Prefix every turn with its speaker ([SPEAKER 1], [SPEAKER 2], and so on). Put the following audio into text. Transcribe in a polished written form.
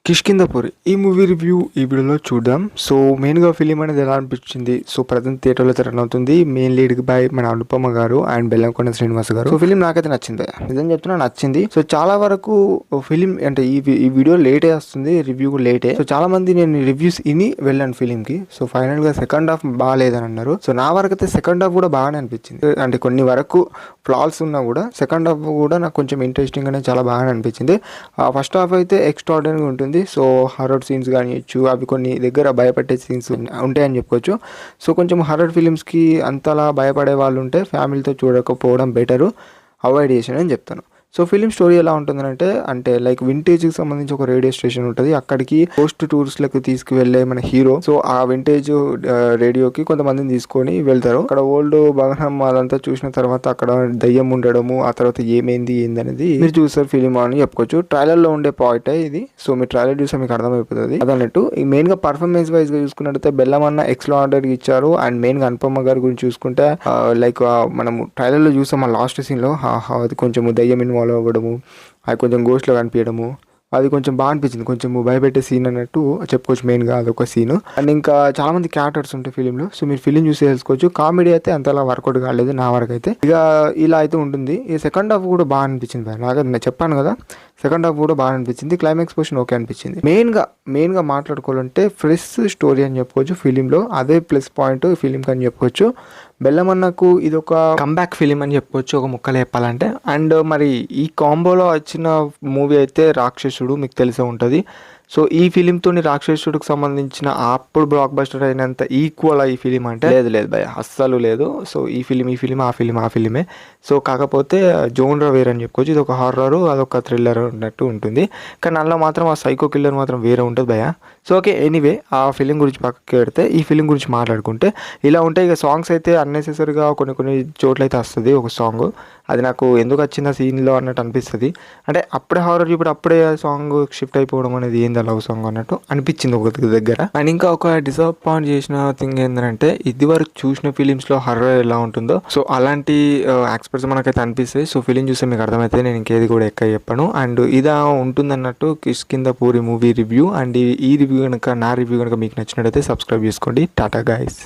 [SPEAKER 1] కిష్కింధపురి ఈ movie review ఈ వీడియోలో చూద్దాం. సో మెయిన్గా ఫిలిం అనేది ఎలా అనిపించింది. సో ప్రజెంట్ థియేటర్లో రన్ అవుతుంది. మెయిన్ లీడ్ బై మన అనుపమ గారు అండ్ బెల్లంకొండ శ్రీనివాస్ గారు. సో ఫిలిం నాకైతే నచ్చింది, నిజం చెప్తున్నా నచ్చింది. సో చాలా వరకు ఫిలిం అంటే ఈ వీడియో లేటే వస్తుంది, రివ్యూ లేటే. సో చాలా మంది నేను రివ్యూస్ ఇని వెళ్ళాను ఫిలిం కి. సో ఫైనల్ గా సెకండ్ హాఫ్ బాగాలేదని అన్నారు. సో నా వరకు అయితే సెకండ్ హాఫ్ కూడా బాగానే అనిపించింది. అంటే కొన్ని వరకు ఫ్లాల్స్ ఉన్నా కూడా సెకండ్ హాఫ్ కూడా నాకు కొంచెం ఇంట్రెస్టింగ్ అనేది చాలా బాగానే అనిపించింది. ఫస్ట్ హాఫ్ అయితే ఎక్స్ట్రాడినరీగా ఉంటుంది. సో హారర్ సీన్స్ కానివచ్చు, అవి కొన్ని దగ్గర భయపెట్టే సీన్స్ ఉంటాయని చెప్పుకోవచ్చు. సో కొంచెం హారర్ ఫిలిమ్స్కి అంతలా భయపడే వాళ్ళు ఉంటే ఫ్యామిలీతో చూడకపోవడం బెటరు, అవాయిడ్ చేసానని చెప్తాను. సో ఫిలిం స్టోరీ ఎలా ఉంటుందంటే అంటే లైక్ వింటేజ్కి సంబంధించి ఒక రేడియో స్టేషన్ ఉంటుంది. అక్కడికి పోస్ట్ టూరిస్ట్లకు తీసుకువెళ్ళే మన హీరో సో ఆ వింటేజ్ రేడియోకి కొంతమందిని తీసుకొని వెళ్తారు. అక్కడ ఓల్డ్ భవనం అదంతా చూసిన తర్వాత అక్కడ దయ్యం ఉండడము, ఆ తర్వాత ఏమైంది ఏందనేది మీరు చూస్తారు ఫిలిం అని చెప్పుకోవచ్చు. ట్రైలర్ లో ఉండే పాయింట్ ఇది. సో మీరు ట్రైలర్ చూస్తే మీకు అర్థమైపోతుంది. అదన్నట్టు ఈ మెయిన్ గా పర్ఫార్మెన్స్ వైజ్ గా చూసుకున్నట్టయితే బెల్లమన్న ఎక్స్ట్రాఆర్డినరీ ఇచ్చారు. అండ్ మెయిన్ గా అనుపమ గారి గురించి చూసుకుంటే లైక్ మనం ట్రైలర్ లో చూసాం ఆ లాస్ట్ సీన్ లో అది కొంచెం దయ్యం ఇన్వాల్వ్ అవ్వడము, అది కొంచెం గోస్ట్లో కనిపించడము, అది కొంచెం బాగా అనిపించింది. కొంచెం భయపెట్టే సీన్ అన్నట్టు చెప్పుకోవచ్చు. మెయిన్గా అదొక సీన్. అండ్ ఇంకా చాలా మంది క్యారెక్టర్స్ ఉంటాయి ఫిలింలో. సో మీరు ఫిలిం చూసి తెలుసుకోవచ్చు. కామెడీ అయితే అంతలా వర్కౌట్ కాలేదు నా వరకు అయితే. ఇక ఇలా అయితే ఉంటుంది. ఈ సెకండ్ హాఫ్ కూడా బాగా అనిపించింది. నాకు నేను చెప్పాను కదా, సెకండ్ హాఫ్ కూడా బాగా అనిపించింది. క్లైమాక్స్ పోర్షన్ ఓకే అనిపించింది. మెయిన్గా మాట్లాడుకోవాలంటే ఫ్రెష్ స్టోరీ అని చెప్పుకోవచ్చు ఫిలింలో. అదే ప్లస్ పాయింట్ ఫిలింకి అని చెప్పుకోవచ్చు. బెల్లమన్నకు ఇది ఒక కంబ్యాక్ ఫిలిం అని చెప్పుకోవచ్చు ఒక ముక్కలు చెప్పాలంటే. అండ్ మరి ఈ కాంబోలో వచ్చిన మూవీ అయితే రాక్షసుడు, మీకు తెలిసే ఉంటుంది. సో ఈ ఫిలింతో రాక్షసుడికి సంబంధించిన అప్పుడు బ్లాక్ బస్టర్ అయినంత ఈక్వల్ ఈ ఫిలిం అంటే లేదు భయ, అస్సలు లేదు. సో ఈ ఫిలిం ఆ ఫిలిమే. సో కాకపోతే జోన్రా వేర్ అని చెప్పుకోవచ్చు. ఇది ఒక హారర్, అదొక థ్రిల్లర్ ఉన్నట్టు ఉంటుంది. కానీ అందులో మాత్రం ఆ సైకో కిల్లర్ మాత్రం వేరే ఉంటుంది భయ. సో ఓకే, ఎనీవే ఆ ఫిలిం గురించి పక్కకి పెడితే ఈ ఫిలిం గురించి మాట్లాడుకుంటే ఇలా ఉంటాయి. ఇక సాంగ్స్ అయితే అన్నెసెసరీగా కొన్ని చోట్ల అయితే వస్తుంది ఒక సాంగ్. అది నాకు ఎందుకు వచ్చింది ఆ సీన్లో అన్నట్టు అనిపిస్తుంది. అంటే అప్పుడే హారర్ ఇప్పుడు అప్పుడే సాంగ్ షిఫ్ట్ అయిపోవడం అనేది ఏంది లవ్ సాంగ్ అన్నట్టు అనిపించింది ఒక దగ్గర. అండ్ ఇంకా ఒక డిసప్పాయింట్ చేసిన థింగ్ ఏంటంటే ఇది వరకు చూసిన ఫిలిమ్స్లో హర్రర్ ఎలా ఉంటుందో సో అలాంటి ఎక్స్పర్ట్స్ మనకైతే అనిపిస్తాయి. సో ఫిలిం చూస్తే మీకు అర్థమైతే నేను ఇంకేది కూడా ఎక్క చెప్పాను. అండ్ ఇదా ఉంటుందన్నట్టు కిష్కింధపురి మూవీ రివ్యూ. అండ్ ఈ రివ్యూ కనుక నా రివ్యూ కనుక మీకు నచ్చినట్టయితే సబ్స్క్రైబ్ చేసుకోండి. టాటా గైస్.